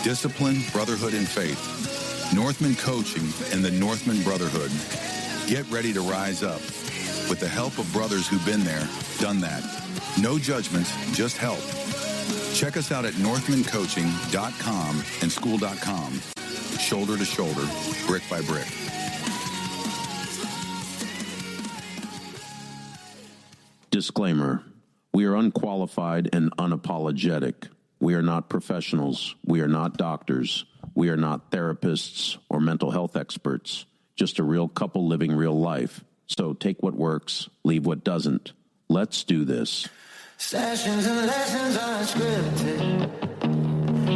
Discipline, brotherhood, and faith. Northman Coaching and the Northman Brotherhood. Get ready to rise up with the help of brothers who've been there, done that. No judgments, just help. Check us out at northmancoaching.com and school.com. Shoulder to shoulder, brick by brick. Disclaimer. We are unqualified and unapologetic. We are not professionals. We are not doctors. We are not therapists or mental health experts. Just a real couple living real life. So take what works, leave what doesn't. Let's do this. Sessions and lessons unscripted.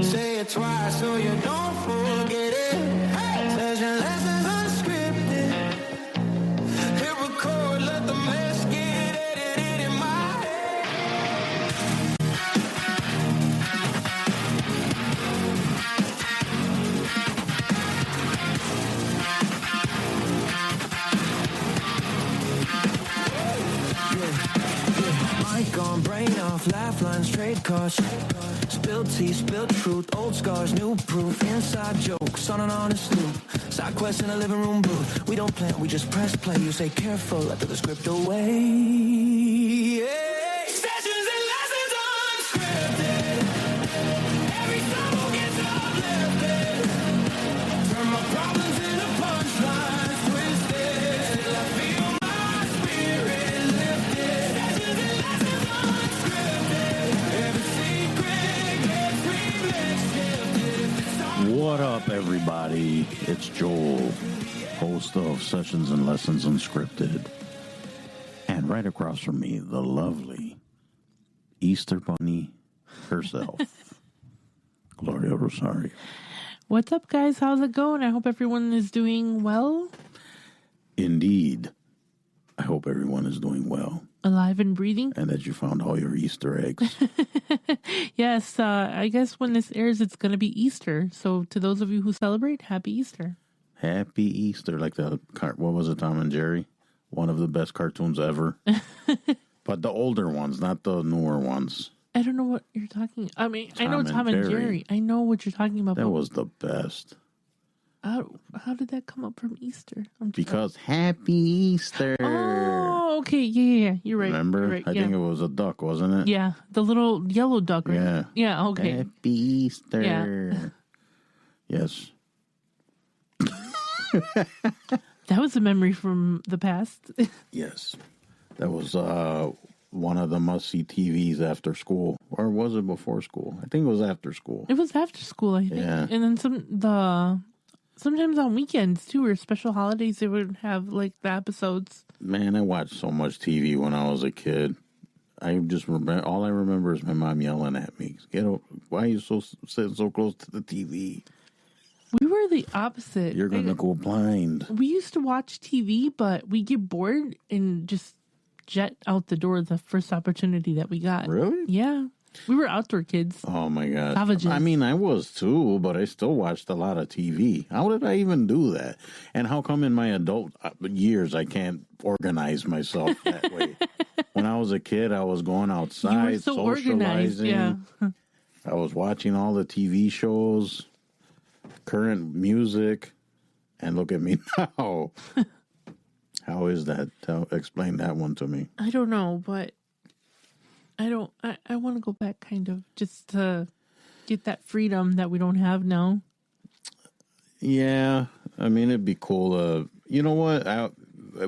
Say it twice so you don't forget it. Hey! Session lessons unscripted. Hit record, let the mess get edited in my mic on, brain off, lifelines, trade costs. Spilled tea, spilled truth, old scars, new proof. Inside jokes on an honest loop. Side quest in a living room booth. We don't plan, we just press play. You say careful, I throw the script away. Yeah. Sessions and lessons unscripted. Every song gets uplifted. Turn my problems into punchlines, twisted. Till I feel my spirit lifted. Sessions and lessons unscripted. Every secret gets remixed, shifted. What up, everybody? It's Joel, host of Sessions and Lessons Unscripted. And right across from me, the lovely Easter Bunny herself, Gloria Rosario. What's up, guys? How's it going? I hope everyone is doing well. Indeed. I hope everyone is doing well. Alive and breathing. And that you found all your Easter eggs. Yes, I guess when this airs, it's going to be Easter. So to those of you who celebrate, happy Easter. Happy Easter. Like what was it, Tom and Jerry? One of the best cartoons ever. But the older ones, not the newer ones. I don't know what you're talking. I mean, I know Tom and Jerry. I know what you're talking about. That was the best. How did that come up from Easter? Because Happy Easter. Oh, okay. Yeah. You're right. Remember? You're right. I think it was a duck, wasn't it? Yeah. The little yellow duck, right? Yeah. Yeah, okay. Happy Easter. Yeah. Yes. That was a memory from the past. Yes. That was one of the must-see TVs after school. Or was it before school? I think it was after school. It was after school, I think. Yeah. And then sometimes on weekends, too, or special holidays, they would have, like, the episodes. Man, I watched so much TV when I was a kid. I just remember, all I remember is my mom yelling at me, why are you sitting so close to the TV? We were the opposite. You're going to go blind. We used to watch TV, but we get bored and just jet out the door the first opportunity that we got. Really? Yeah. We were outdoor kids. Oh, my God. Savages. I mean, I was too, but I still watched a lot of TV. How did I even do that? And how come in my adult years I can't organize myself that way? When I was a kid, I was going outside, you were so socializing. Organized, yeah. I was watching all the TV shows, current music, and look at me now. How is that? Explain that one to me. I don't know, but I want to go back kind of just to get that freedom that we don't have now. Yeah. I mean, it'd be cool. You know what?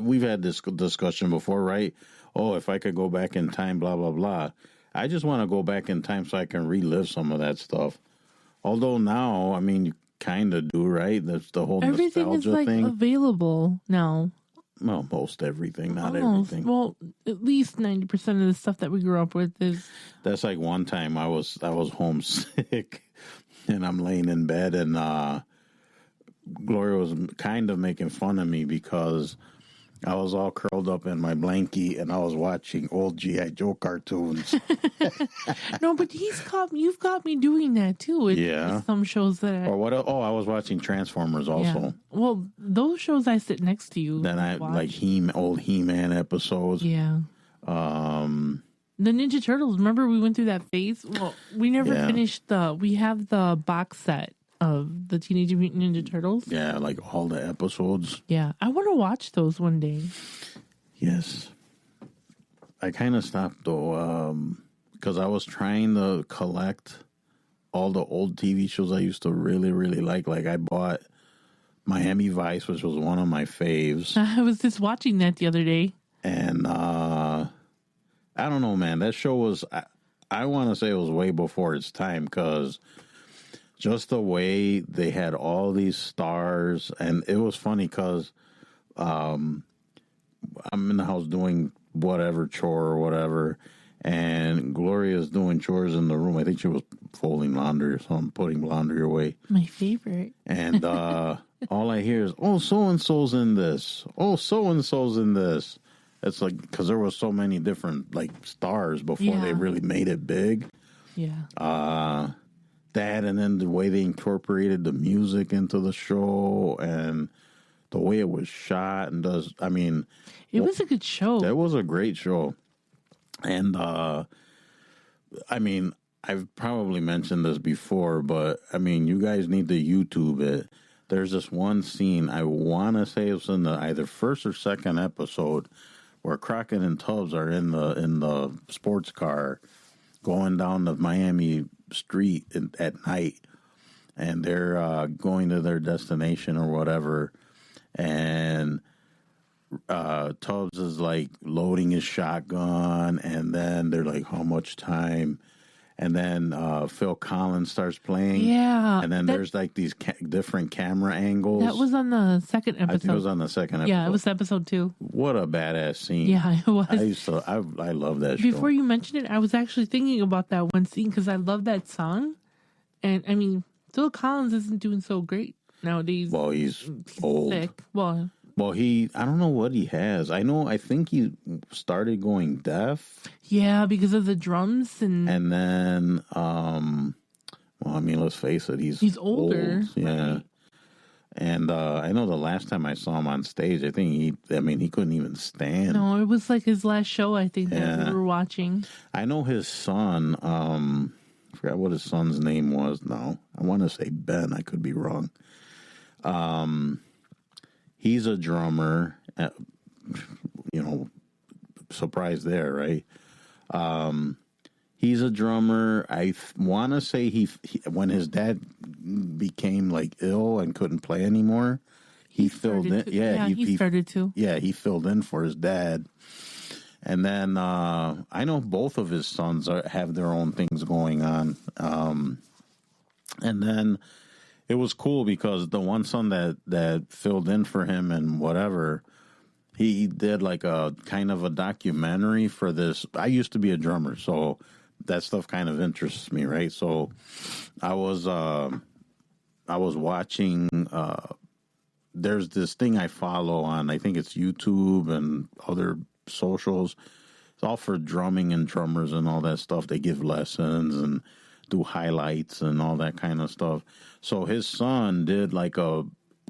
We've had this discussion before, right? Oh, if I could go back in time, blah, blah, blah. I just want to go back in time so I can relive some of that stuff. Although now, I mean, you kind of do, right? That's the whole everything nostalgia is like thing. available now. Well, most everything, not Almost. everything. Well, at least 90% of the stuff that we grew up with is. That's like one time I was homesick and I'm laying in bed and Gloria was kind of making fun of me because I was all curled up in my blankie and I was watching old G.I. Joe cartoons. No, but you've got me doing that too. Yeah. Some shows that Or what? Oh, I was watching Transformers also. Yeah. Well, those shows I sit next to you. Then I watch. like old He-Man episodes. Yeah. The Ninja Turtles. Remember we went through that phase? Well, we never Yeah. finished we have the box set of the Teenage Mutant Ninja Turtles. Yeah, like all the episodes. Yeah. I want to watch those one day. Yes. I kind of stopped though, because I was trying to collect all the old TV shows I used to really, really like. Like I bought Miami Vice, which was one of my faves. I was just watching that the other day. And I don't know, man. That show was, I want to say it was way before its time because just the way they had all these stars. And it was funny because I'm in the house doing whatever chore or whatever. And Gloria's doing chores in the room. I think she was folding laundry or something, putting laundry away. My favorite. And all I hear is, oh, so-and-so's in this. Oh, so-and-so's in this. It's like, because there was so many different, like, stars before they really made it big. Yeah. That, and then the way they incorporated the music into the show and the way it was shot and does, I mean. It was a good show. That was a great show. And, I mean, I've probably mentioned this before, but, I mean, you guys need to YouTube it. There's this one scene, I want to say it was in the either first or second episode, where Crockett and Tubbs are in the sports car going down the Miami street at night, and they're going to their destination or whatever, and Tubbs is like loading his shotgun, and then they're like, how much time? And then Phil Collins starts playing. Yeah. And then there's like these different camera angles. That was on the second episode. I think it was on the second episode. Yeah, it was episode 2. What a badass scene. Yeah, it was. I love that show. Before you mentioned it, I was actually thinking about that one scene because I love that song. And, I mean, Phil Collins isn't doing so great nowadays. Well, he's old. Sick. Well, I don't know what he has. I think he started going deaf. Yeah, because of the drums and then, well, I mean, let's face it, he's older. Old. Yeah. Right. And I know the last time I saw him on stage, I think he couldn't even stand. No, it was like his last show, I think, that we were watching. I know his son, I forgot what his son's name was now. I want to say Ben. I could be wrong. He's a drummer, surprise there, right? He's a drummer. I want to say he when his dad became like ill and couldn't play anymore, he filled in. He started to. Yeah, he filled in for his dad. And then I know both of his sons have their own things going on. And then it was cool because the one son that filled in for him and whatever, he did like a kind of a documentary for this. I used to be a drummer, so that stuff kind of interests me, right? So I was watching. There's this thing I follow on, I think it's YouTube and other socials. It's all for drumming and drummers and all that stuff. They give lessons and do highlights and all that kind of stuff. So his son did like a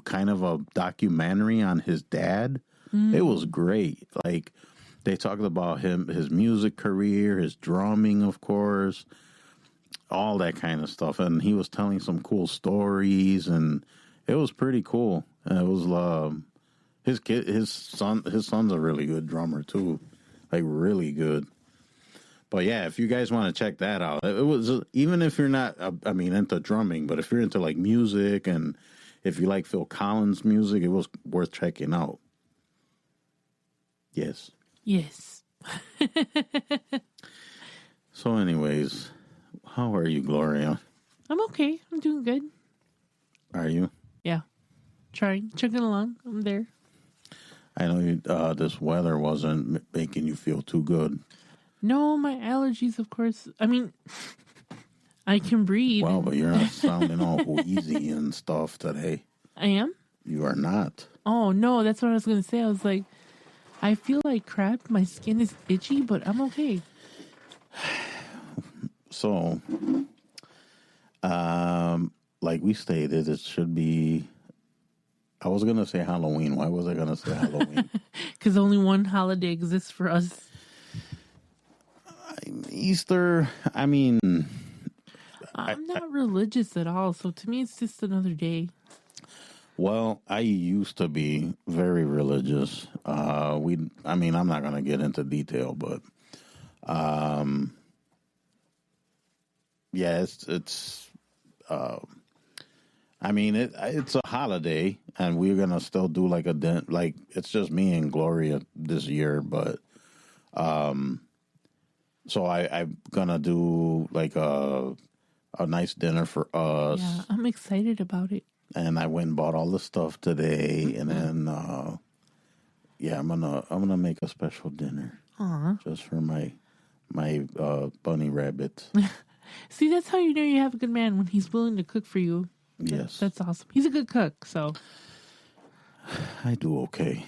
kind of a documentary on his dad. It was great. Like they talked about his music career, his drumming, of course, all that kind of stuff. And he was telling some cool stories, and it was pretty cool. And it was his son's a really good drummer too, like really good. But yeah, if you guys want to check that out, it was, even if you're not, into drumming, but if you're into like music and if you like Phil Collins music, it was worth checking out. Yes. Yes. So anyways, how are you, Gloria? I'm okay. I'm doing good. Are you? Yeah. Chugging along. I'm there. I know you, this weather wasn't making you feel too good. No, my allergies, of course. I mean, I can breathe. Well, but you're not sounding all wheezy and stuff today. I am? You are not. Oh, no, that's what I was going to say. I was like, I feel like crap. My skin is itchy, but I'm okay. So, like we stated, it should be, I was going to say Halloween. Why was I going to say Halloween? Because only one holiday exists for us. Easter, I mean, I'm not religious at all, so to me, it's just another day. well, I used to be very religious. I mean, I'm not going to get into detail, but yeah, I mean, it's a holiday, and we're gonna still do like like it's just me and Gloria this year, but so I'm gonna do like a nice dinner for us. Yeah, I'm excited about it. And I went and bought all the stuff today, and then yeah, I'm gonna make a special dinner just for my bunny rabbit. See, that's how you know you have a good man, when he's willing to cook for you. Yes, That's awesome. He's a good cook, so I do okay.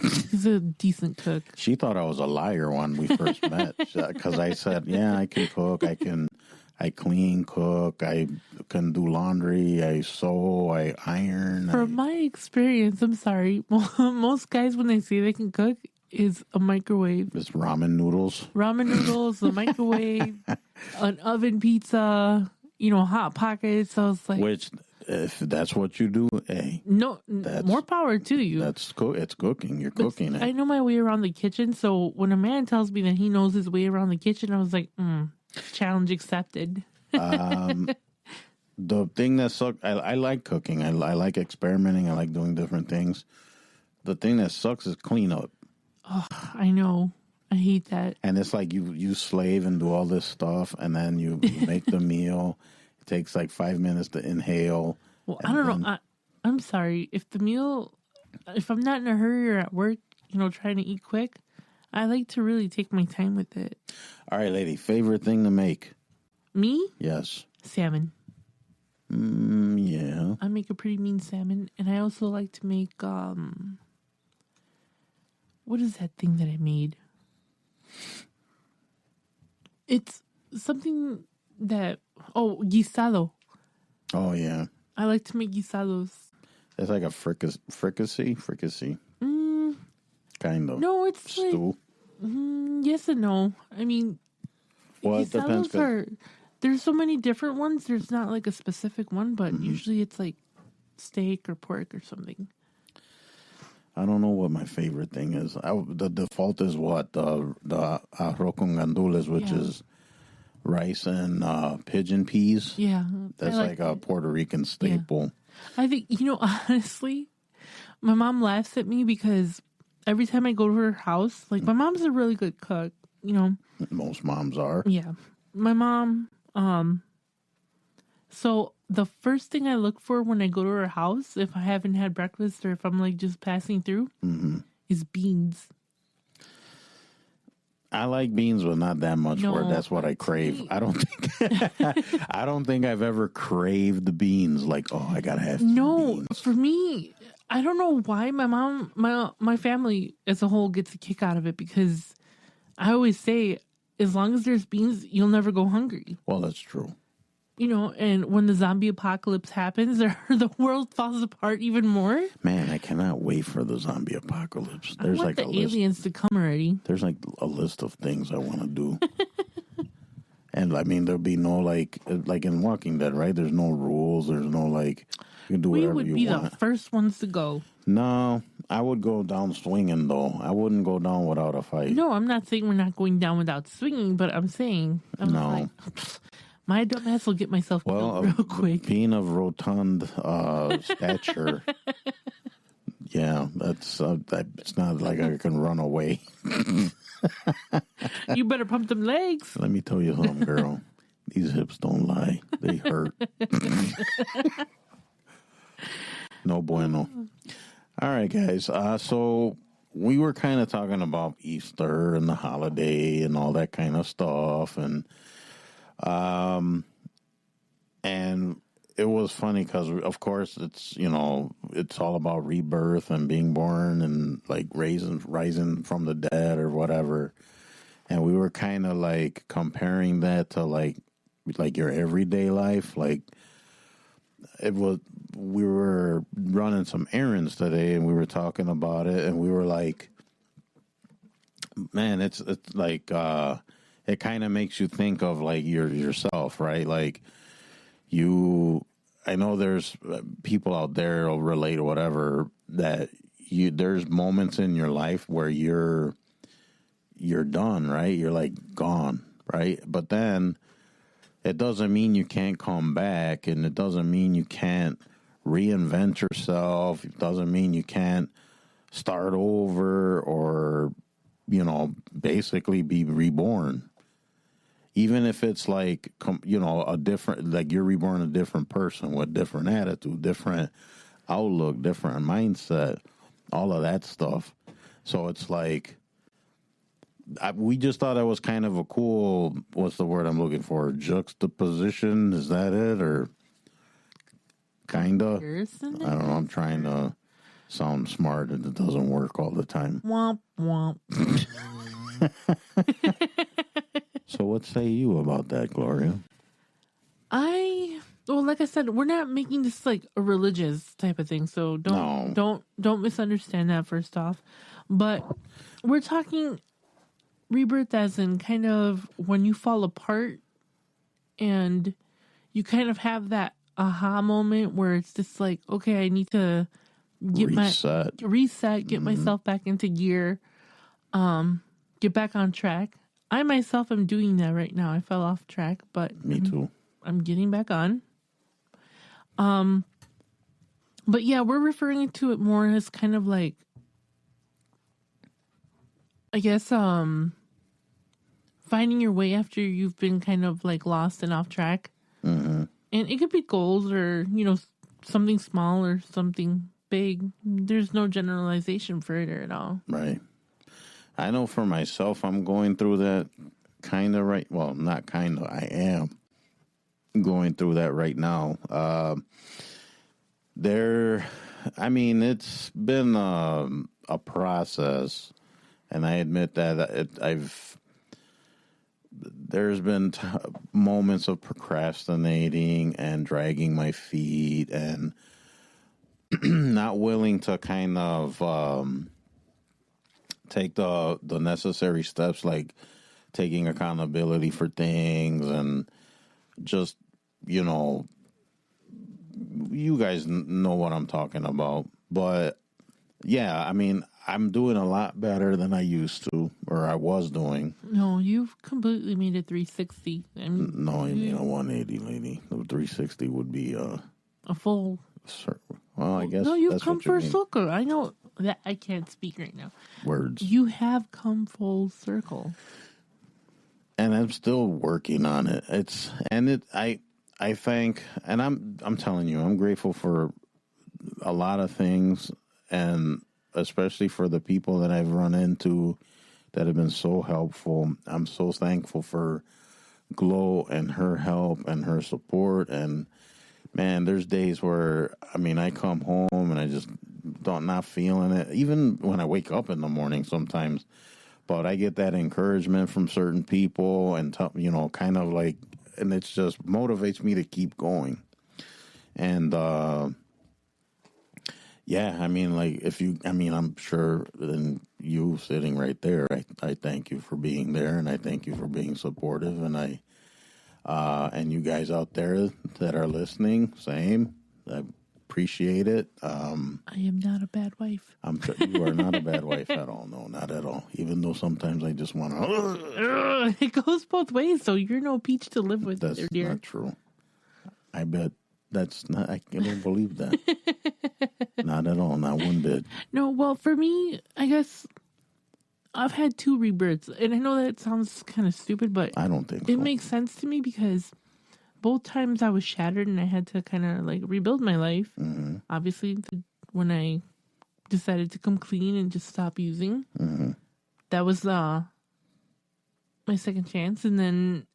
he's a decent cook. She thought I was a liar when we first met because I said, "Yeah, I can cook. I clean, cook. I can do laundry. I sew. I iron." From my experience, I'm sorry, most guys when they say they can cook is a microwave, It's ramen noodles. the microwave, an oven pizza, hot pockets. So I was like, Which, if that's what you do, hey, no, that's- more power to you. it's cooking. You're But cooking it. I know my way around the kitchen, so when a man tells me that he knows his way around the kitchen, I was like, challenge accepted. The thing that sucks, I like cooking. I like experimenting. I like doing different things. The thing that sucks is cleanup. I know. I hate that. And it's like you slave and do all this stuff, and then you make the meal. It takes like 5 minutes to inhale. Well, I don't know. I'm sorry. If I'm not in a hurry or at work, trying to eat quick, I like to really take my time with it. All right, lady, favorite thing to make? Me? Yes. Salmon. Yeah. I make a pretty mean salmon. And I also like to make, what is that thing that I made? It's something that, guisado. Oh, yeah. I like to make guisados. It's like a fricassee. Kind of. No, it's stew. like, yes and no. I mean, Well, it depends. guisados there's so many different ones. There's not like a specific one, but usually it's like steak or pork or something. I don't know what my favorite thing is. The default is what? The arroz con gandules, which is rice and pigeon peas. Yeah. That's like a Puerto Rican staple. I think, honestly, my mom laughs at me because every time I go to her house, like my mom's a really good cook, Most moms are. Yeah. My mom, so the first thing I look for when I go to her house, if I haven't had breakfast or if I'm like just passing through, is beans. I like beans, but not that much for it. That's what I crave. I don't think I've ever craved beans. Like, I gotta have beans. For me, I don't know why my mom, my family as a whole gets a kick out of it, because I always say, as long as there's beans, you'll never go hungry. Well, that's true. And when the zombie apocalypse happens, the world falls apart even more. Man, I cannot wait for the zombie apocalypse. I want the aliens to come already. There's like a list of things I want to do. And I mean, there'll be no like in Walking Dead, right? There's no rules. There's no like, you can do whatever you want. We would be the first ones to go. No, I would go down swinging though. I wouldn't go down without a fight. No, I'm not saying we're not going down without swinging, but I'm saying, my dumb ass will get myself killed real quick. Being of rotund stature, yeah, that's it's not like I can run away. You better pump them legs. Let me tell you something, girl. These hips don't lie; they hurt. No bueno. All right, guys. So we were kind of talking about Easter and the holiday and all that kind of stuff, and it was funny because, of course, it's it's all about rebirth and being born and like rising from the dead or whatever. And we were kind of like comparing that to like your everyday life. Like we were running some errands today and we were talking about it, and we were like, man, it's like it kind of makes you think of like yourself, right? Like I know there's people out there will relate or whatever that there's moments in your life where you're done, right? You're like gone, right? But then it doesn't mean you can't come back, and it doesn't mean you can't reinvent yourself. It doesn't mean you can't start over or, basically be reborn. Even if it's like, a different, like you're reborn a different person with different attitude, different outlook, different mindset, all of that stuff. So it's like, we just thought it was kind of a cool, what's the word I'm looking for? Juxtaposition? Is that it? Or kind of? I don't know. I'm trying to sound smart and it doesn't work all the time. Womp, womp. So what say you about that, Gloria? Well, like I said, we're not making this like a religious type of thing, so don't misunderstand that first off. But we're talking rebirth as in kind of when you fall apart and you kind of have that aha moment where it's just like, okay, I need to get reset, get myself back into gear, get back on track. I myself am doing that right now. I fell off track, but me too. I'm getting back on. But yeah, we're referring to it more as kind of like, I guess, finding your way after you've been kind of like lost and off track. Mm-hmm. And it could be goals or, something small or something big. There's no generalization for it at all. Right. I know for myself, I'm going through that kind of right. Well, not kind of. I am going through that right now. It's been a process, and I admit that there's been moments of procrastinating and dragging my feet and not willing to kind of take the necessary steps, like taking accountability for things and just, you guys know what I'm talking about. But yeah, I'm doing a lot better than I used to, or I was doing. No, you've completely made a 360. No, I mean a 180, lady. The 360 would be a full circle. Well, I guess no, you've that's come what you for a mean. circle. I know that I can't speak right now. Words. You have come full circle, and I'm still working on it. I think, and I'm telling you, I'm grateful for a lot of things, and especially for the people that I've run into that have been so helpful. I'm so thankful for Glow and her help and her support. And man, there's days where, I come home and I just not feeling it, even when I wake up in the morning sometimes. But I get that encouragement from certain people and, kind of like, and it just motivates me to keep going. And, yeah, I'm sure then you sitting right there, I thank you for being there, and I thank you for being supportive, and and you guys out there that are listening, same. I appreciate it. I am not a bad wife. I'm sure you are not a bad wife at all. No, not at all. Even though sometimes I just want to. It goes both ways, so you're no peach to live with. That's dear. not true. I bet that's not. I don't believe that. Not at all. Not one bit. No, well, for me, I guess I've had 2 rebirths, and I know that sounds kind of stupid, but I don't think so. It makes sense to me because both times I was shattered and I had to kind of like rebuild my life. Mm-hmm. Obviously, when I decided to come clean and just stop using, that was my second chance. And then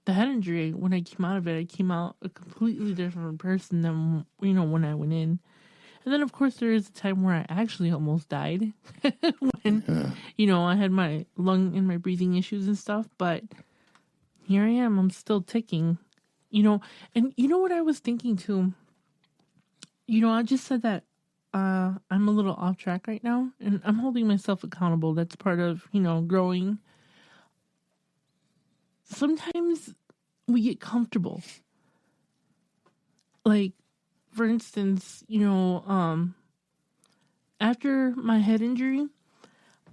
the head injury, when I came out of it, I came out a completely different person than, when I went in. And then, of course, there is a time where I actually almost died when, I had my lung and my breathing issues and stuff. But here I am. I'm still ticking, And you know what I was thinking, too? I just said that I'm a little off track right now. And I'm holding myself accountable. That's part of, growing. sometimes we get comfortable. Like, for instance, after my head injury,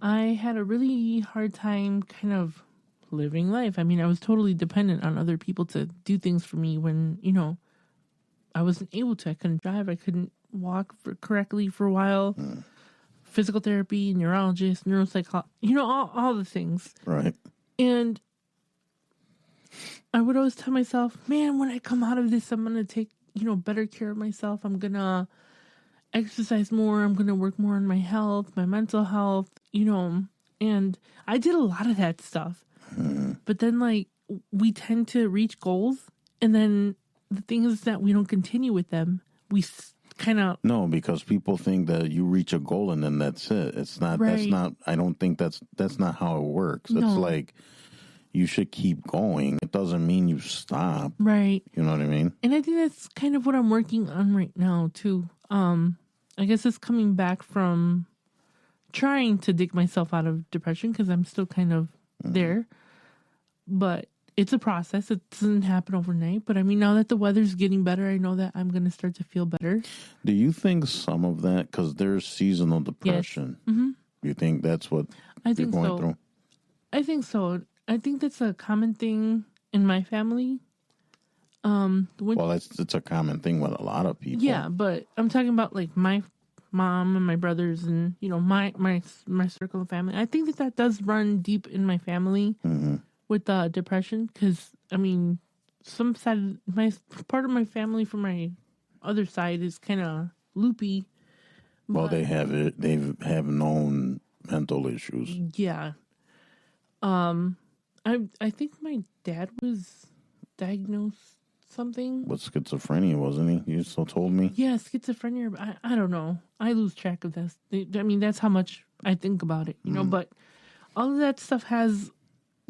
I had a really hard time kind of living life. I mean, I was totally dependent on other people to do things for me when, I wasn't able to. I couldn't drive. I couldn't walk correctly for a while. Physical therapy, neurologist, neuropsychologist, all the things. Right. And I would always tell myself, man, when I come out of this, I'm going to take, better care of myself. I'm going to exercise more. I'm going to work more on my health, my mental health, and I did a lot of that stuff. But then, like, we tend to reach goals, and then the thing is that we don't continue with them. We kind of... No, because people think that you reach a goal and then that's it. It's not, right. That's not, I don't think that's not how it works. No. It's like, you should keep going. It doesn't mean you stop. Right. You know what I mean? And I think that's kind of what I'm working on right now, too. I guess it's coming back from trying to dig myself out of depression because I'm still kind of there. But it's a process. It doesn't happen overnight. But I mean, now that the weather's getting better, I know that I'm going to start to feel better. Do you think some of that, because there's seasonal depression, yes. Mm-hmm. You think that's what I think you're going so. through? I think so. I think that's a common thing in my family. Well, it's a common thing with a lot of people. Yeah, but I'm talking about like my mom and my brothers and my circle of family. I think that does run deep in my family with depression because I mean, some side part of my family from my other side is kind of loopy. Well, they have it. They have known mental issues. Yeah. I think my dad was diagnosed something with schizophrenia, wasn't he? You still told me. Yeah, schizophrenia. I don't know. I lose track of this. I mean, that's how much I think about it, But all of that stuff has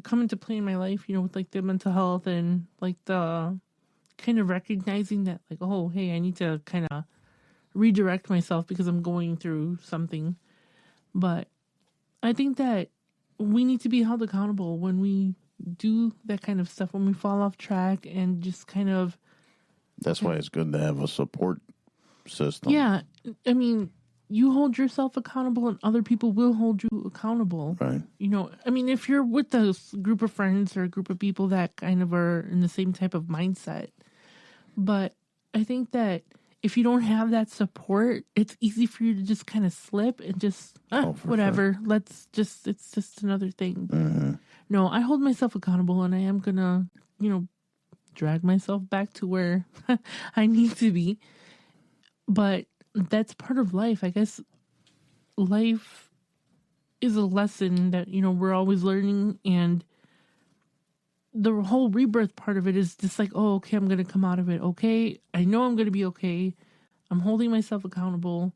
come into play in my life, with like the mental health and like the kind of recognizing that, like, oh, hey, I need to kind of redirect myself because I'm going through something. But I think that we need to be held accountable when we do that kind of stuff, when we fall off track and just kind of... That's why it's good to have a support system. Yeah. I mean, you hold yourself accountable and other people will hold you accountable. Right. I mean, if you're with a group of friends or a group of people that kind of are in the same type of mindset. But I think that if you don't have that support, it's easy for you to just kind of slip and just, whatever. Sure. It's just another thing. Mm-hmm. No, I hold myself accountable and I am going to, drag myself back to where I need to be. But that's part of life. I guess life is a lesson that, we're always learning. And the whole rebirth part of it is just like, oh, okay, I'm going to come out of it. Okay. I know I'm going to be okay. I'm holding myself accountable.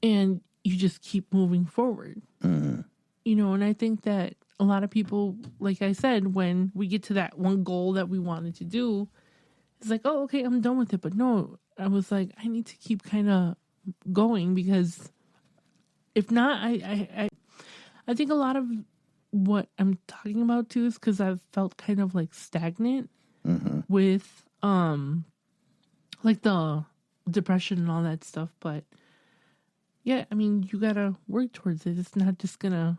And you just keep moving forward. Mm-hmm. And I think that a lot of people, like I said, when we get to that one goal that we wanted to do, it's like, oh, okay, I'm done with it. But no, I was like, I need to keep kind of going because if not, I think a lot of what I'm talking about too is because I've felt kind of like stagnant with like the depression and all that stuff. But yeah, I mean, you gotta work towards it. It's not just gonna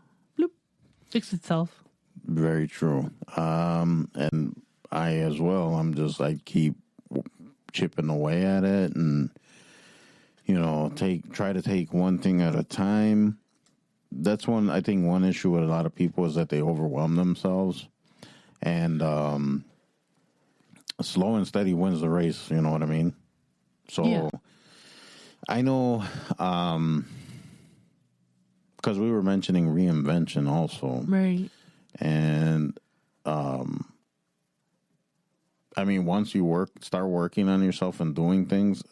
fix itself. Very true. And I as well, I keep chipping away at it and, try to take one thing at a time. That's one issue with a lot of people is that they overwhelm themselves and, slow and steady wins the race. You know what I mean? So yeah. I know, because we were mentioning reinvention also. Right. And, I mean, once you start working on yourself and doing things,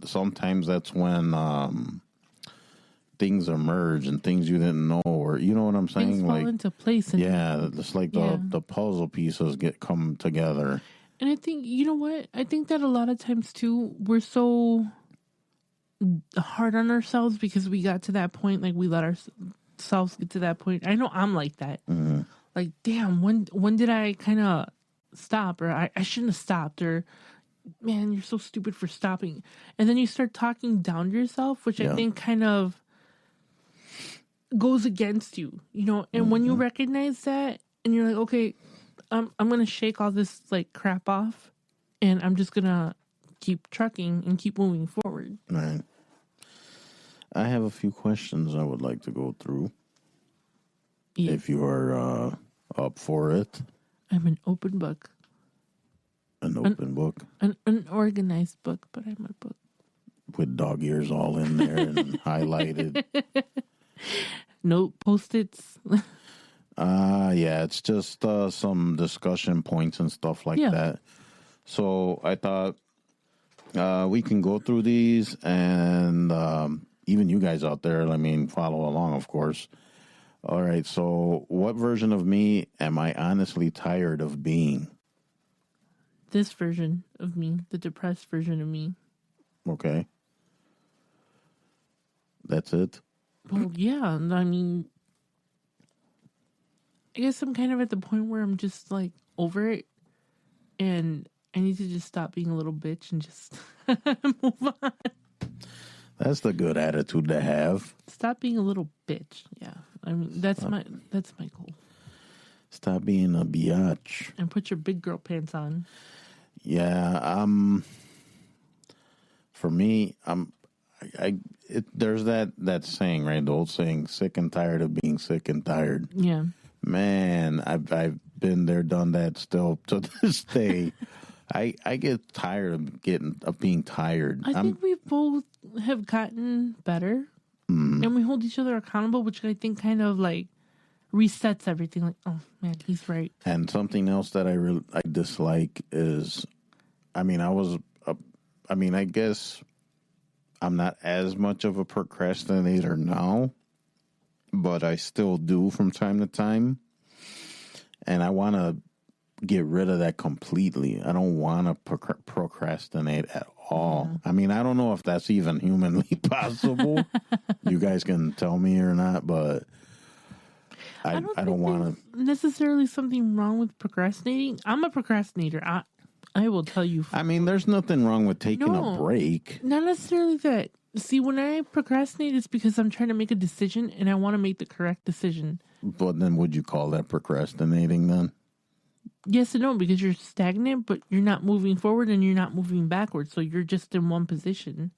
sometimes that's when, things emerge and things you didn't know, or you know what I'm saying? Things fall into place. And it's like the puzzle pieces come together. And I think, you know what? I think that a lot of times too, we're so hard on ourselves because we got to that point, like we let ourselves get to that point. I know I'm like that. Mm-hmm. like, damn, when did I kind of stop, or I shouldn't have stopped, or man, you're so stupid for stopping. And then you start talking down to yourself, which I think kind of goes against you, you know. And when you recognize that and you're like, okay, I'm going to shake all this like crap off and I'm just going to keep trucking and keep moving forward. Right. I have a few questions I would like to go through. Yeah. If you are up for it. I'm an open book. An open book? An unorganized book, but I'm a book. With dog ears all in there and highlighted. No Post-its. Yeah, it's just some discussion points and stuff like that. So I thought we can go through these, and even you guys out there, I mean, follow along, of course. All right, so what version of me am I honestly tired of being? This version of me, the depressed version of me. Okay. That's it? Well, yeah, I mean, I guess I'm kind of at the point where I'm just like over it, and I need to just stop being a little bitch and just move on. That's the good attitude to have. Stop being a little bitch. Yeah, I mean that's my goal. Stop being a biatch and put your big girl pants on. Yeah, for me, there's that saying, right? The old saying, sick and tired of being sick and tired. Yeah. Man, I've been there, done that still to this day. I get tired of being tired. I think we both have gotten better, and we hold each other accountable, which I think kind of like resets everything. Like, oh man, he's right. And something else that I dislike is, I guess I'm not as much of a procrastinator now, but I still do from time to time. And I want to get rid of that completely. I don't want to procrastinate at all. Yeah. I mean, I don't know if that's even humanly possible. You guys can tell me or not, but I don't want to. Necessarily something wrong with procrastinating. I'm a procrastinator. I will tell you. I mean, there's nothing wrong with taking a break. Not necessarily that. See, when I procrastinate, it's because I'm trying to make a decision and I want to make the correct decision. But then would you call that procrastinating then? Yes and no, because you're stagnant, but you're not moving forward and you're not moving backwards. So you're just in one position.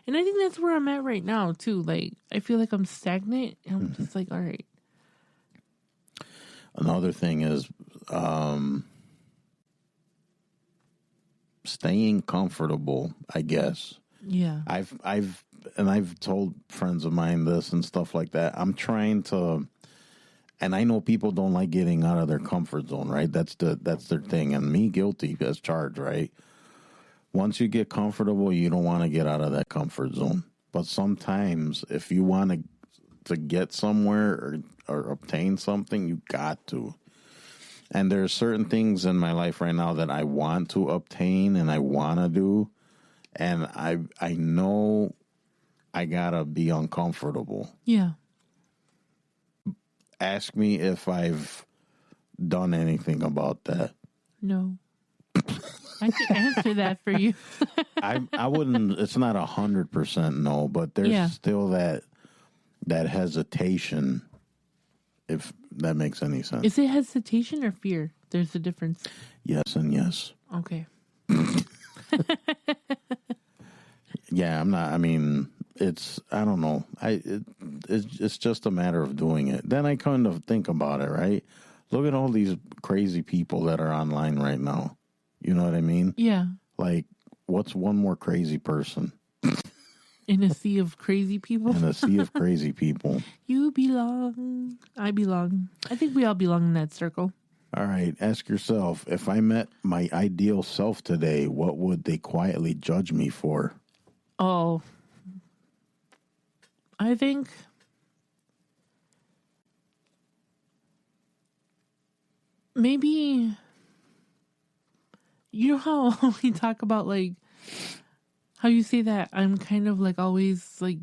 And I think that's where I'm at right now, too. Like, I feel like I'm stagnant and I'm just like, all right. Another thing is staying comfortable, I guess. Yeah. I've told friends of mine this and stuff like that. I'm trying to, and I know people don't like getting out of their comfort zone, right? That's their thing. And me guilty as charged, right? Once you get comfortable, you don't want to get out of that comfort zone. But sometimes if you want to get somewhere or obtain something, you got to. And there are certain things in my life right now that I want to obtain and I want to do. And I know I gotta be uncomfortable. Yeah. Ask me if I've done anything about that. No. I can answer that for you. I wouldn't. It's not 100% no, but there's still that hesitation. If that makes any sense. Is it hesitation or fear? There's a difference. Yes and yes. Okay. Yeah, I'm not. I mean, I don't know. It's just a matter of doing it. Then I kind of think about it, right? Look at all these crazy people that are online right now. You know what I mean? Yeah. Like, what's one more crazy person? In a sea of crazy people? In a sea of crazy people. You belong. I belong. I think we all belong in that circle. All right. Ask yourself, if I met my ideal self today, what would they quietly judge me for? Oh. I think maybe, you know how we talk about like how you say that I'm kind of like always like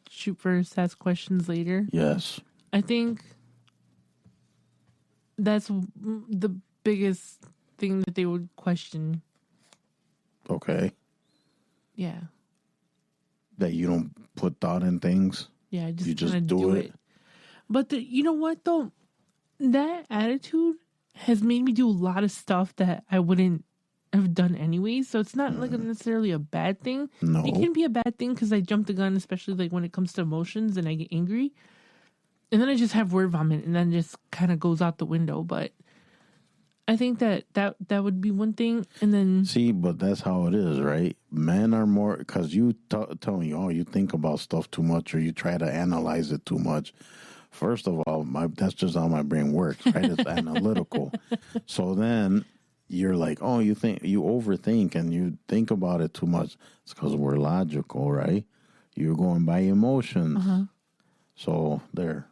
shoot first, ask questions later? Yes. I think That's the biggest thing that they would question. Okay. Yeah. That you don't put thought in things. Yeah, You just kinda do it. But you know what though? That attitude has made me do a lot of stuff that I wouldn't have done anyway. So it's not like necessarily a bad thing. No. It can be a bad thing because I jump the gun, especially like when it comes to emotions and I get angry. And then I just have word vomit and then just kind of goes out the window. But I think that would be one thing. And then... See, but that's how it is, right? Men are more... Because you tell me, oh, you think about stuff too much or you try to analyze it too much. First of all, that's just how my brain works, right? It's analytical. So then you're like, oh, you overthink and you think about it too much. It's because we're logical, right? You're going by emotions. Uh-huh. So there.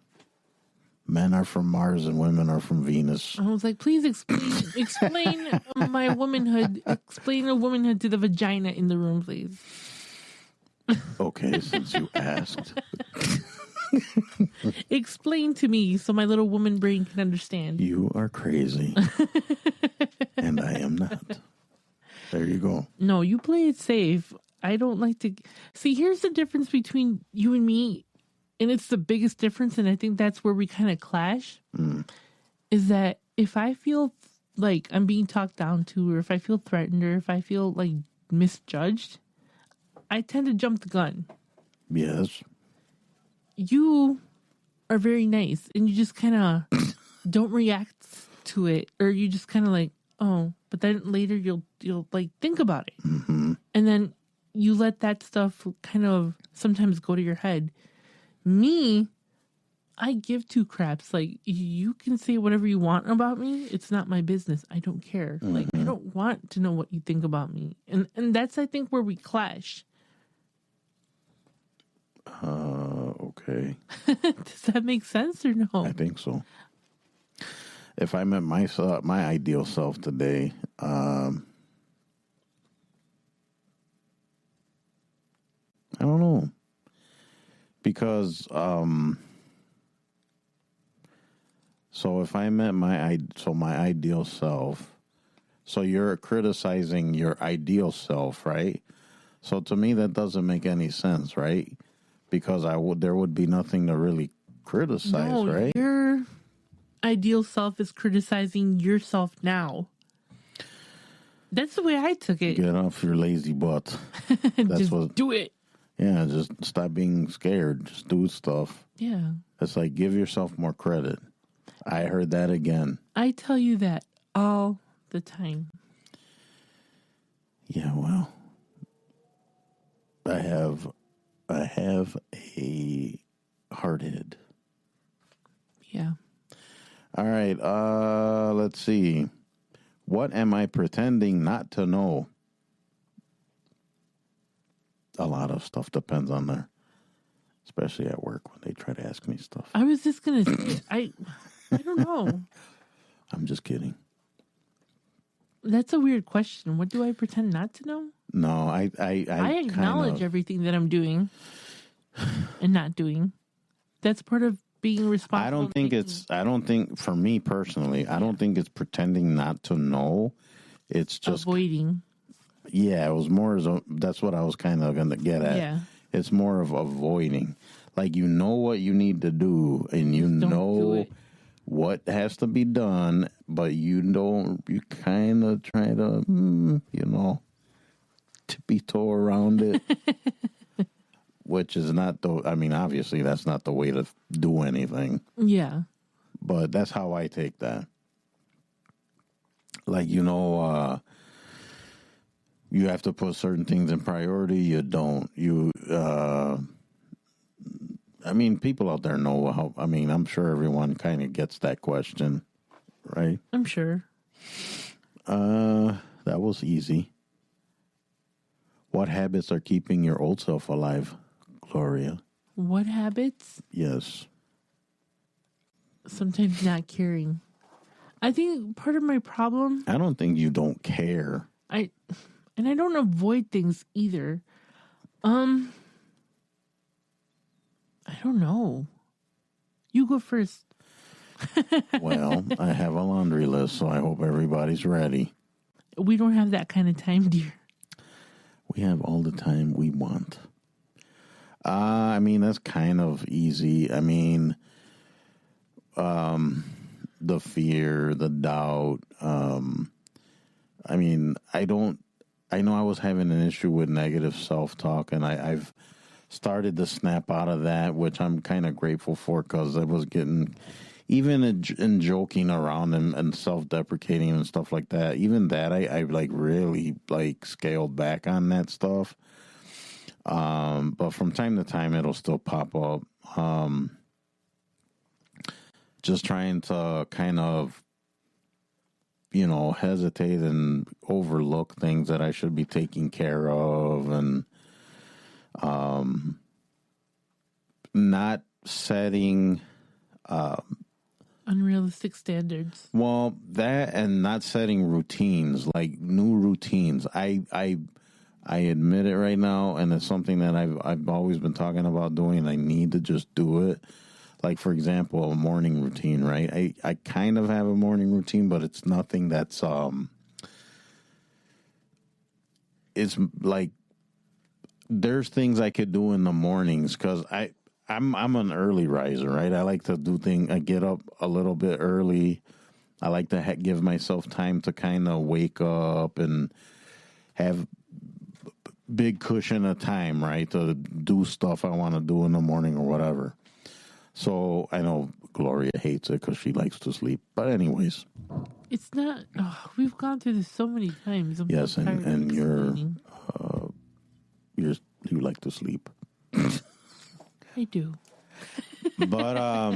Men are from Mars and women are from Venus. I was like, please explain my womanhood. Explain a womanhood to the vagina in the room, please. Okay, since you asked. Explain to me so my little woman brain can understand. You are crazy. And I am not. There you go. No, you play it safe. I don't like to... See, here's the difference between you and me, and it's the biggest difference, and I think that's where we kind of clash, is that if I feel like I'm being talked down to, or if I feel threatened, or if I feel like misjudged, I tend to jump the gun. Yes. You are very nice, and you just kind of don't react to it, or you just kind of like, oh, but then later you'll like think about it, and then you let that stuff kind of sometimes go to your head. Me, I give two craps. Like, you can say whatever you want about me. It's not my business. I don't care. Like, I don't want to know what you think about me, and that's, I think, where we clash. Okay. Does that make sense or no? I think so. If I met my ideal self today, I don't know. Because, so if I met my ideal self, so you're criticizing your ideal self, right? So to me, that doesn't make any sense, right? Because there would be nothing to really criticize, right? Your ideal self is criticizing yourself now. That's the way I took it. Get off your lazy butt. That's Just do it. Yeah, just stop being scared. Just do stuff. Yeah. It's like, give yourself more credit. I heard that again. I tell you that all the time. Yeah, well, I have a hard head. Yeah. All right, let's see. What am I pretending not to know? A lot of stuff depends on there, especially at work when they try to ask me stuff. I was just going to say, I don't know. I'm just kidding. That's a weird question. What do I pretend not to know? No, I acknowledge everything that I'm doing and not doing. That's part of being responsible. I don't think for me personally, I don't think it's pretending not to know. It's just avoiding. Yeah, it was more that's what I was kind of going to get at. Yeah. It's more of avoiding. Like, you know what you need to do and you know what has to be done, but you kind of try to, tippy-toe around it, which is not obviously that's not the way to do anything. Yeah. But that's how I take that. Like, you have to put certain things in priority. You don't. People out there know how. I'm sure everyone kind of gets that question, right? I'm sure. That was easy. What habits are keeping your old self alive, Gloria? What habits? Yes. Sometimes not caring. I think part of my problem... I don't think you don't care. And I don't avoid things either. I don't know. You go first. Well, I have a laundry list, so I hope everybody's ready. We don't have that kind of time, dear. We have all the time we want. I mean, that's kind of easy. I mean, the fear, the doubt. I mean, I know I was having an issue with negative self-talk, and I've started to snap out of that, which I'm kind of grateful for, because I was getting, even in joking around and self-deprecating and stuff like that, even that, I like really like scaled back on that stuff. But from time to time, it'll still pop up. Just trying to kind of, hesitate and overlook things that I should be taking care of, and not setting unrealistic standards. Well, that, and not setting routines, like new routines. I admit it right now, and it's something that I've always been talking about doing. I need to just do it. Like, for example, a morning routine, right? I kind of have a morning routine, but it's nothing that's it's like, there's things I could do in the mornings, because I'm an early riser, right? I like to do things. I get up a little bit early. I like to give myself time to kind of wake up and have big cushion of time, right, to do stuff I want to do in the morning or whatever. So I know Gloria hates it because she likes to sleep. But anyways. It's not, we've gone through this so many times. Yes, and you like to sleep. I do. But,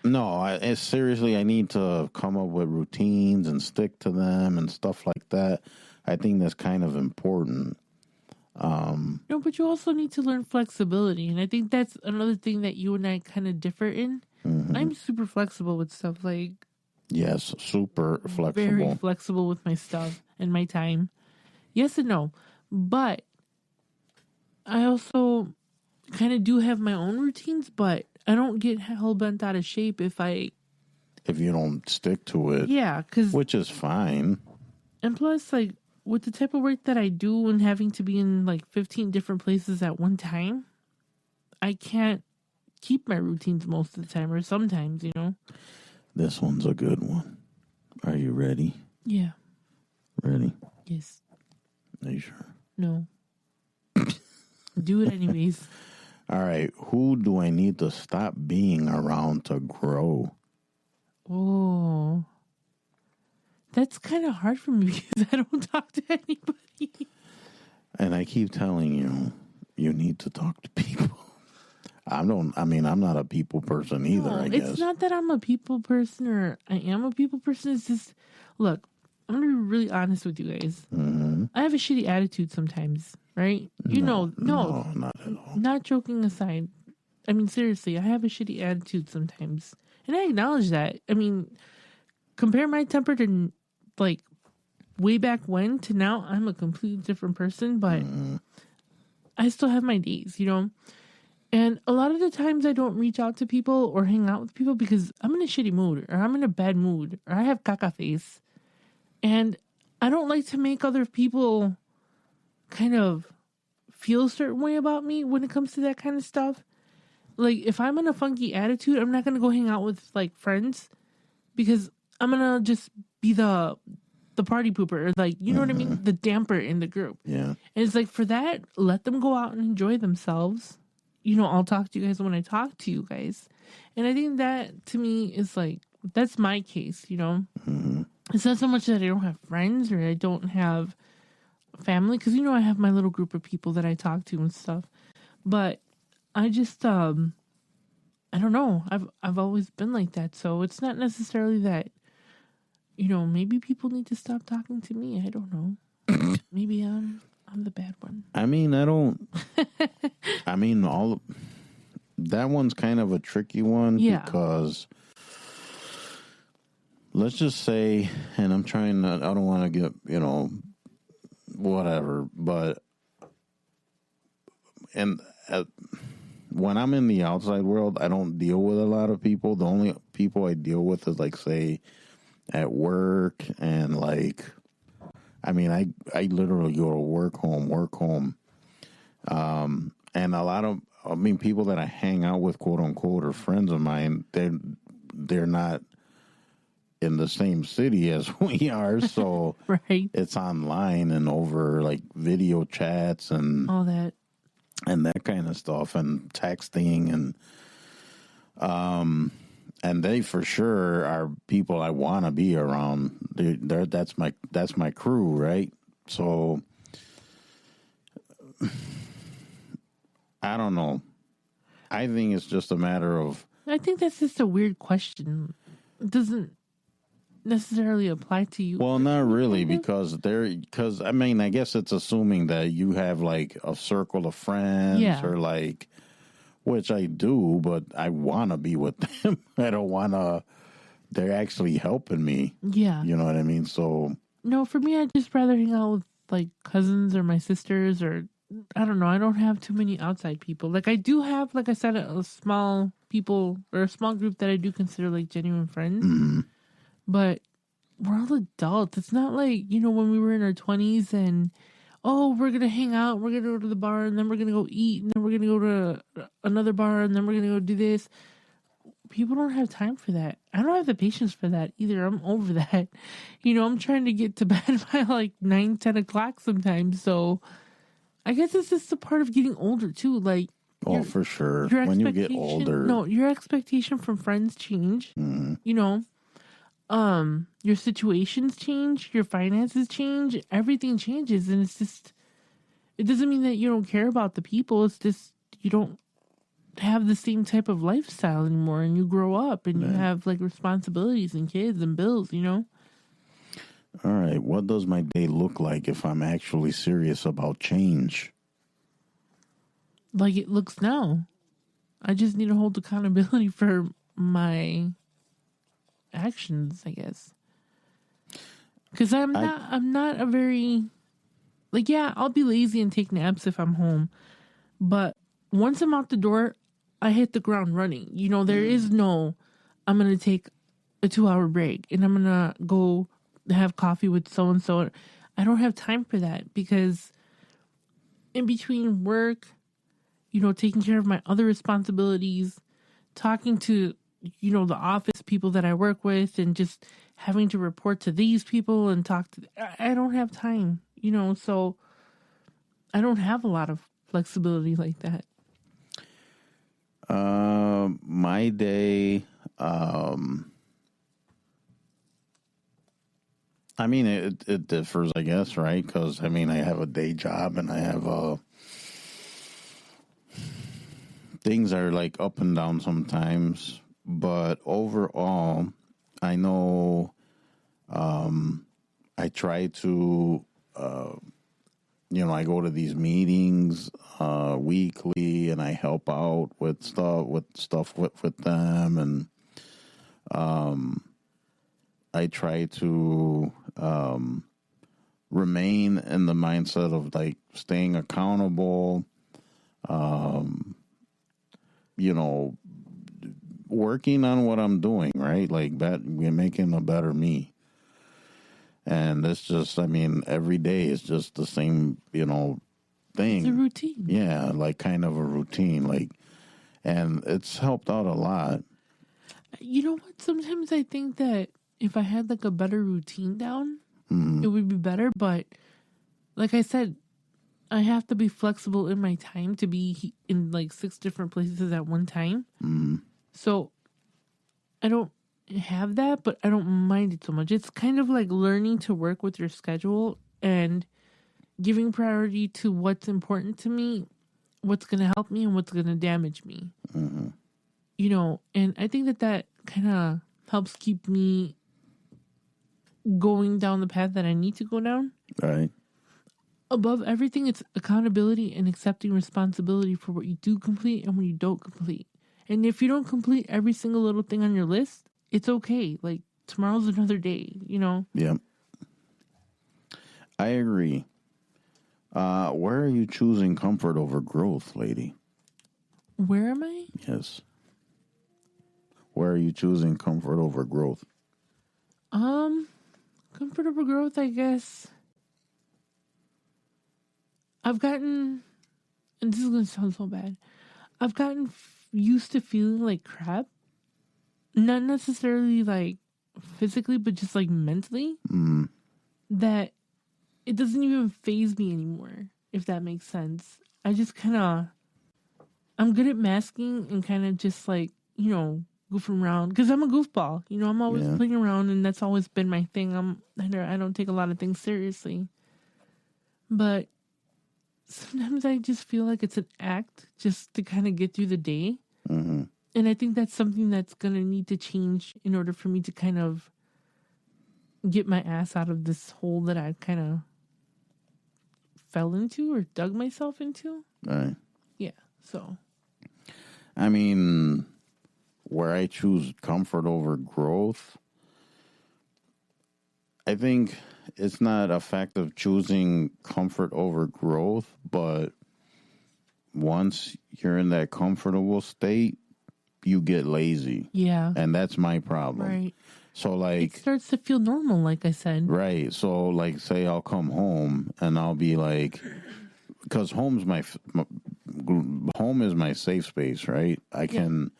no, seriously, I need to come up with routines and stick to them and stuff like that. I think that's kind of important. No, but you also need to learn flexibility, and I think that's another thing that you and I kind of differ in. Mm-hmm. I'm super flexible with stuff, like, yes, super flexible, very flexible with my stuff and my time. Yes and no, but I also kind of do have my own routines, but I don't get hell bent out of shape if you don't stick to it. Yeah, which is fine. And plus, like, with the type of work that I do and having to be in like 15 different places at one time, I can't keep my routines most of the time, or sometimes, This one's a good one. Are you ready? Yeah. Ready? Yes. Are you sure? No. Do it anyways. All right. Who do I need to stop being around to grow? Oh. That's kind of hard for me because I don't talk to anybody. And I keep telling you, you need to talk to people. I'm not a people person either, I guess. It's not that I'm a people person or I am a people person. It's just, look, I'm going to be really honest with you guys. Mm-hmm. I have a shitty attitude sometimes, right? No, not at all. Not joking aside. I mean, seriously, I have a shitty attitude sometimes. And I acknowledge that. I mean, compare my temper to, like, way back when to now, I'm a completely different person, but I still have my days, And a lot of the times I don't reach out to people or hang out with people because I'm in a shitty mood or I'm in a bad mood or I have caca face. And I don't like to make other people kind of feel a certain way about me when it comes to that kind of stuff. Like, if I'm in a funky attitude, I'm not going to go hang out with, like, friends because I'm going to just be the party pooper, or, like, you know what I mean? The damper in the group. Yeah. And it's like, for that, let them go out and enjoy themselves. I'll talk to you guys when I talk to you guys. And I think that, to me, is like, that's my case, Mm-hmm. It's not so much that I don't have friends or I don't have family, because, I have my little group of people that I talk to and stuff. But I just, I don't know. I've always been like that. So it's not necessarily that, maybe people need to stop talking to me. I don't know. Maybe I'm the bad one. I mean, that one's kind of a tricky one, because let's just say, and I don't want to get, whatever, but, when I'm in the outside world, I don't deal with a lot of people. The only people I deal with is like, say, at work, and like, I mean, I literally go to work home. And a lot of, I mean, people that I hang out with, quote unquote, are friends of mine. They're not in the same city as we are, so Right. it's online and over like video chats and All that. and that kind of stuff, and texting, and they for sure are people I want to be around. That's my crew, right? So I don't know. I think it's just a matter of. I think that's just a weird question. It doesn't necessarily apply to you. Well, not really, because I mean, I guess it's assuming that you have like a circle of friends, Yeah. or like, which I do, but I want to be with them. I don't want to. They're actually helping me. Yeah. You know what I mean? So No, for me, I'd just rather hang out with like cousins or my sisters, or I don't know. I don't have too many outside people. Like I do have, like I said, a small people or a small group that I do consider like genuine friends. mm-hmm. But we're all adults. It's not like, when we were in our 20s and, oh, we're going to hang out, we're going to go to the bar, and then we're going to go eat, and then we're going to go to another bar, and then we're going to go do this. People don't have time for that. I don't have the patience for that either. I'm over that. I'm trying to get to bed by like 9, 10 o'clock sometimes. So I guess it's just a part of getting older too. Like, for sure. When you get older. No, your expectation from friends change. Mm-hmm. Your situations change, your finances change, everything changes, and it's just, it doesn't mean that you don't care about the people. It's just you don't have the same type of lifestyle anymore, and you grow up and you have like responsibilities and kids and bills. All right, what does my day look like if I'm actually serious about change? Like it looks now. I just need to hold accountability for my actions, I guess. Because I'm not a very, like, yeah, I'll be lazy and take naps if I'm home. But once I'm out the door, I hit the ground running. There is no, I'm going to take a 2-hour break and I'm going to go have coffee with so-and-so. I don't have time for that, because in between work, taking care of my other responsibilities, talking to, the office people that I work with, and just having to report to these people and talk to, I don't have time, so I don't have a lot of flexibility like that. My day, I mean, it differs, I guess, right? Because, I mean, I have a day job and I have, things are like up and down sometimes. But overall, I know, I try to, I go to these meetings weekly, and I help out with stuff with them, and I try to remain in the mindset of like staying accountable, working on what I'm doing, right? Like we're making a better me. And it's just, I mean, every day is just the same, thing. It's a routine. Yeah, like kind of a routine. Like, and it's helped out a lot. You know what? Sometimes I think that if I had like a better routine down, it would be better. But like I said, I have to be flexible in my time to be in like 6 different places at one time. So I don't have that, but I don't mind it so much. It's kind of like learning to work with your schedule and giving priority to what's important to me, what's going to help me, and what's going to damage me. And I think that kind of helps keep me going down the path that I need to go down. Right. Above everything, it's accountability and accepting responsibility for what you do complete and what you don't complete. And if you don't complete every single little thing on your list, it's okay. Like, tomorrow's another day, Yep. I agree. Where are you choosing comfort over growth, lady? Where am I? Yes. Where are you choosing comfort over growth? Comfort over growth, I guess. I've gotten, and this is going to sound so bad, I've gotten used to feeling like crap. Not necessarily like physically, but just like mentally. That it doesn't even faze me anymore, if that makes sense. I just kind of, I'm good at masking and kind of just like, goofing around. Because I'm a goofball. I'm always playing around, and that's always been my thing. I don't take a lot of things seriously. But sometimes I just feel like it's an act just to kind of get through the day. Mm-hmm. And I think that's something that's going to need to change in order for me to kind of get my ass out of this hole that I kind of fell into or dug myself into. Right. Yeah. So. I mean, where I choose comfort over growth, I think it's not a fact of choosing comfort over growth, but once you're in that comfortable state, you get lazy. Yeah. And that's my problem. Right. So, like, it starts to feel normal, like I said. Right. So, like, say I'll come home and I'll be like, because home is my safe space, right? I can.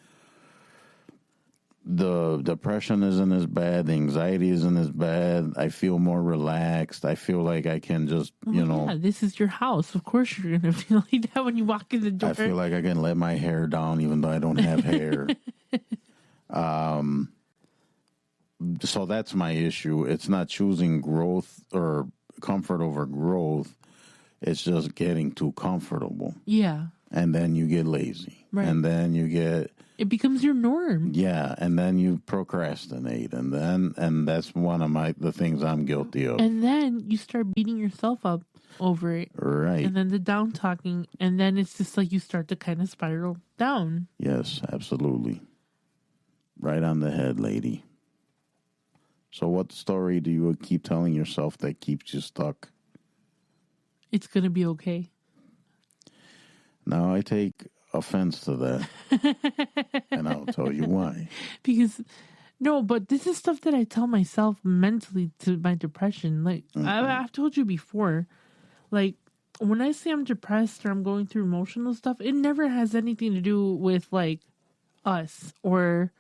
The depression isn't as bad. The anxiety isn't as bad. I feel more relaxed. I feel like I can just, Yeah, this is your house. Of course you're going to feel like that when you walk in the door. I feel like I can let my hair down even though I don't have hair. So that's my issue. It's not choosing growth or comfort over growth. It's just getting too comfortable. Yeah. And then you get lazy. Right. And then you get... It becomes your norm. Yeah, and then you procrastinate, and that's one of the things I'm guilty of. And then you start beating yourself up over it. Right. And then the down talking, and then it's just like you start to kind of spiral down. Yes, absolutely. Right on the head, lady. So what story do you keep telling yourself that keeps you stuck? It's going to be okay. Now I take offense to that. And I'll tell you why. Because, no, but this is stuff that I tell myself mentally to my depression. Like, I've told you before, like, when I say I'm depressed or I'm going through emotional stuff, it never has anything to do with, like, us or,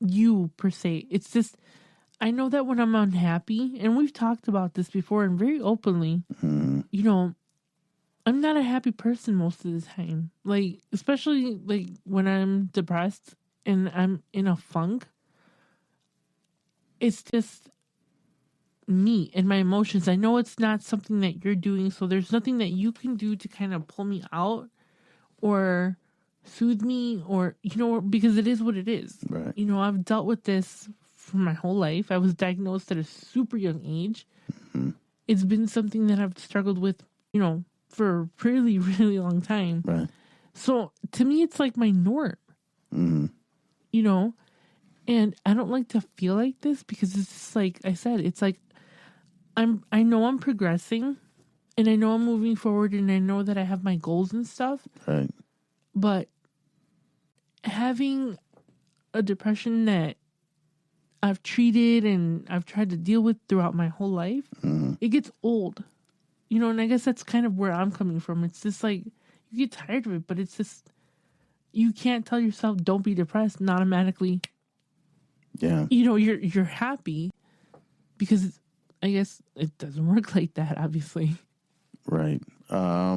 you per se. It's just, I know that when I'm unhappy, and we've talked about this before and very openly, I'm not a happy person most of the time. Like, especially like when I'm depressed and I'm in a funk. It's just me and my emotions. I know it's not something that you're doing, so there's nothing that you can do to kind of pull me out or soothe me or, because it is what it is. Right. I've dealt with this for my whole life. I was diagnosed at a super young age. Mm-hmm. It's been something that I've struggled with, for a really, really long time. Right. So to me, it's like my norm. Mm-hmm. And I don't like to feel like this because it's just like I said, it's like I know I'm progressing and I know I'm moving forward and I know that I have my goals and stuff. Right. But having a depression that I've treated and I've tried to deal with throughout my whole life, it gets old. And I guess that's kind of where I'm coming from. It's just like, you get tired of it, but it's just, you can't tell yourself, don't be depressed, and automatically, you're happy, because I guess it doesn't work like that, obviously. Right. I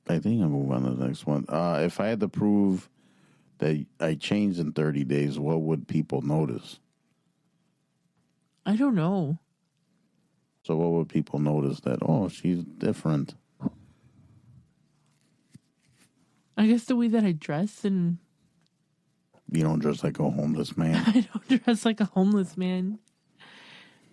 think I'll move on to the next one. If I had to prove that I changed in 30 days, what would people notice? I don't know. So what would people notice that, oh, she's different? I guess the way that I dress and... You don't dress like a homeless man. I don't dress like a homeless man.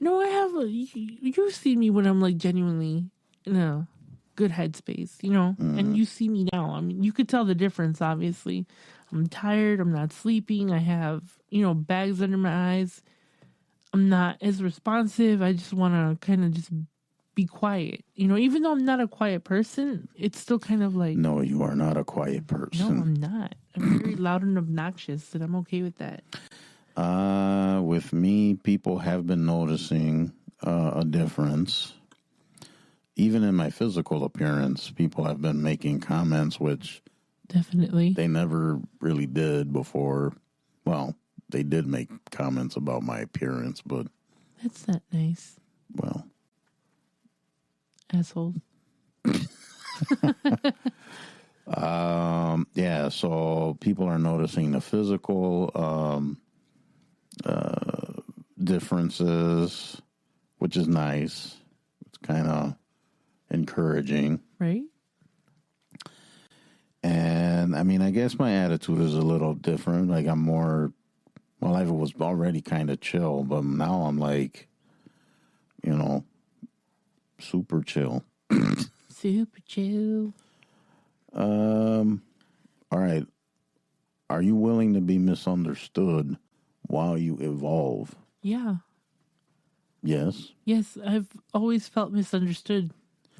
No, I have... You see me when I'm like genuinely in a good headspace, and you see me now. I mean, you could tell the difference, obviously. I'm tired. I'm not sleeping. I have, bags under my eyes. I'm not as responsive. I just want to kind of just be quiet. Even though I'm not a quiet person, it's still kind of like, No, you are not a quiet no, person. I'm not. I'm very loud and obnoxious, and I'm okay with that. With me, people have been noticing a difference. Even in my physical appearance, people have been making comments which Definitely. they never really did before. Well, they did make comments about my appearance, but That's not nice. well, Assholes. yeah. So people are noticing the physical differences, which is nice. It's kind of encouraging. Right? And I mean, I guess my attitude is a little different. Like I'm more, well, I was already kind of chill, but now I'm like, super chill. Super chill. All right. Are you willing to be misunderstood while you evolve? Yeah. Yes. Yes, I've always felt misunderstood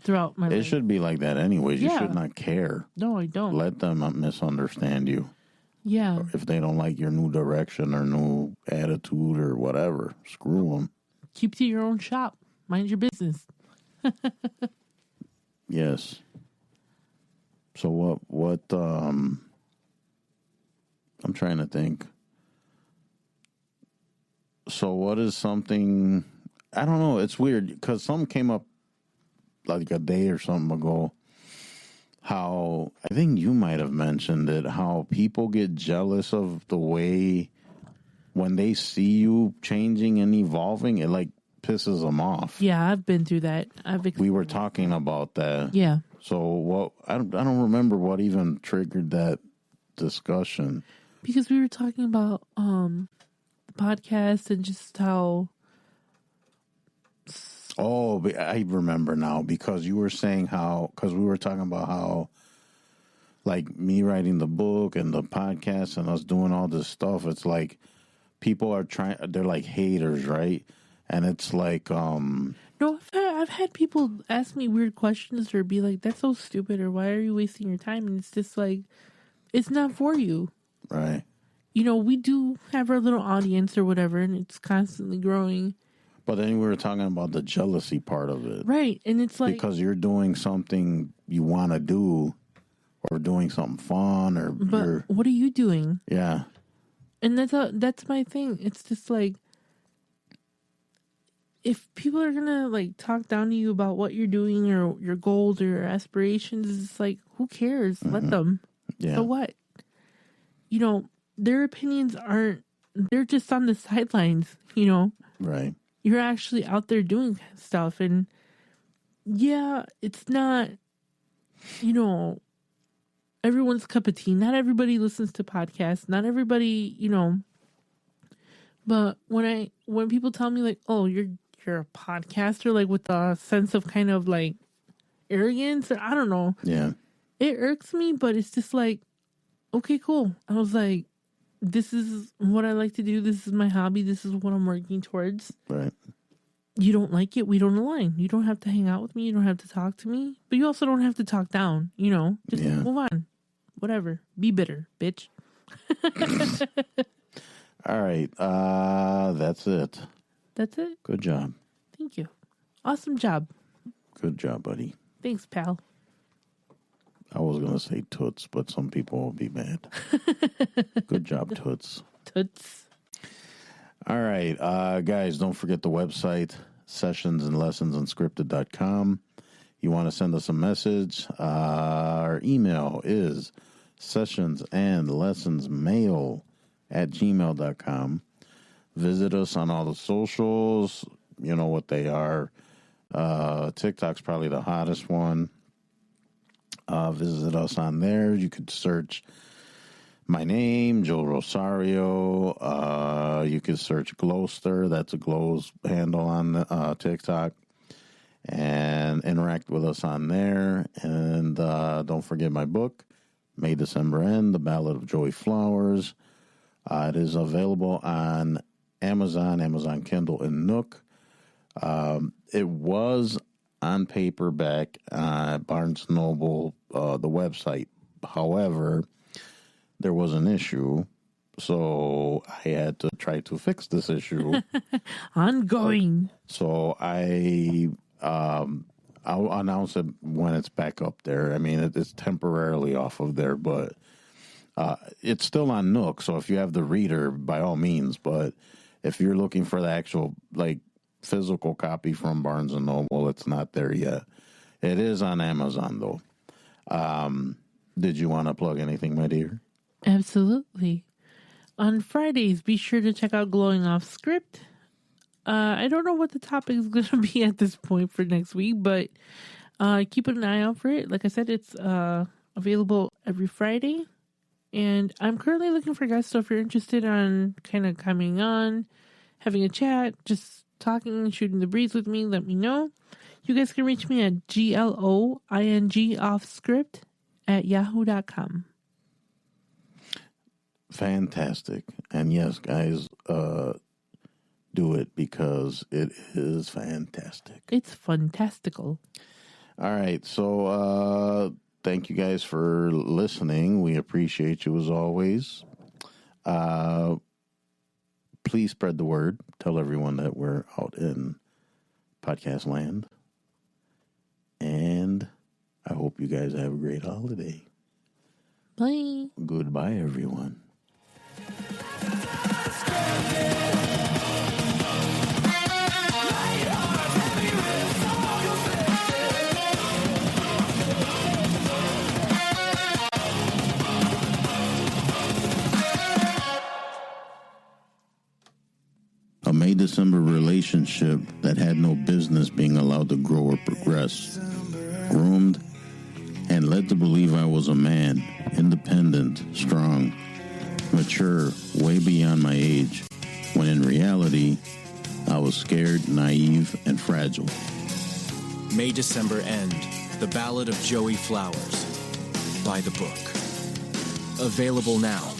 throughout my life. It should be like that anyways. You Yeah. should not care. No, I don't. Let them misunderstand you. Yeah. If they don't like your new direction or new attitude or whatever, screw them. Keep to your own shop. Mind your business. Yes. So what, I'm trying to think. So what is something, I don't know, it's weird because something came up like a day or something ago, how, I think you might have mentioned it, how people get jealous of the way when they see you changing and evolving, it like pisses them off. Yeah, I've been through that. We were talking about that. Yeah. So what? I don't remember what even triggered that discussion. Because we were talking about the podcast and just how. Oh, I remember now because you were saying because we were talking about how, like me writing the book and the podcast and us doing all this stuff. It's like people are they're like haters, right? And it's like, No, I've had people ask me weird questions or be like, "That's so stupid," or "Why are you wasting your time?" And it's just like, it's not for you. right. We do have our little audience or whatever, and it's constantly growing. But then we were talking about the jealousy part of it. Right. And it's like, Because you're doing something you want to do or doing something fun or but what are you doing? yeah. And that's my thing. It's just like, if people are gonna like talk down to you about what you're doing or your goals or your aspirations, it's like, who cares? Let them. Yeah. So what? Their opinions they're just on the sidelines, Right. You're actually out there doing stuff. And yeah, it's not, everyone's cup of tea. Not everybody listens to podcasts. Not everybody, but when people tell me like, oh, you're a podcaster, like with a sense of kind of like arrogance, or I don't know. Yeah. It irks me, but it's just like, okay, cool. I was like, this is what I like to do. This is my hobby. This is what I'm working towards. Right. You don't like it, we don't align. You don't have to hang out with me. You don't have to talk to me. But you also don't have to talk down, Just move on. Whatever. Be bitter, bitch. All right. That's it. That's it. Good job. Thank you. Awesome job. Good job, buddy. Thanks, pal. I was going to say toots, but some people will be mad. Good job, toots. Toots. All right. Guys, don't forget the website, sessionsandlessonsunscripted.com. You want to send us a message? Our email is sessionsandlessonsmail@gmail.com. Visit us on all the socials. You know what they are. TikTok's probably the hottest one. Visit us on there. You could search my name, Joe Rosario. You could search Glowster. That's a Glow's handle on TikTok. And interact with us on there. And don't forget my book, May December End, The Ballad of Joey Flowers. It is available on Amazon Kindle, and Nook. It was on paperback at Barnes & Noble, the website. However, there was an issue, so I had to try to fix this issue. Ongoing. So I'll announce it when it's back up there. I mean, it's temporarily off of there, but it's still on Nook. So if you have the reader, by all means. But if you're looking for the actual physical copy from Barnes and Noble, it's not there yet. It is on Amazon though. Did you want to plug anything, my dear? Absolutely. On Fridays, be sure to check out Glowing Off Script. I don't know what the topic is going to be at this point for next week, but keep an eye out for it. Like I said, it's available every Friday. And I'm currently looking for guests, so if you're interested on kind of coming on, having a chat, just talking, shooting the breeze with me, let me know. You guys can reach me at gloingoffscript@yahoo.com. Fantastic. And yes, guys, do it because it is fantastic. It's fantastical. All right. So thank you guys for listening. We appreciate you as always. Please spread the word. Tell everyone that we're out in podcast land. And I hope you guys have a great holiday. Bye. Goodbye, everyone. A May-December relationship that had no business being allowed to grow or progress. Groomed and led to believe I was a man, independent, strong, mature, way beyond my age, when in reality, I was scared, naive, and fragile. May December End, The Ballad of Joey Flowers, by the book. Available now.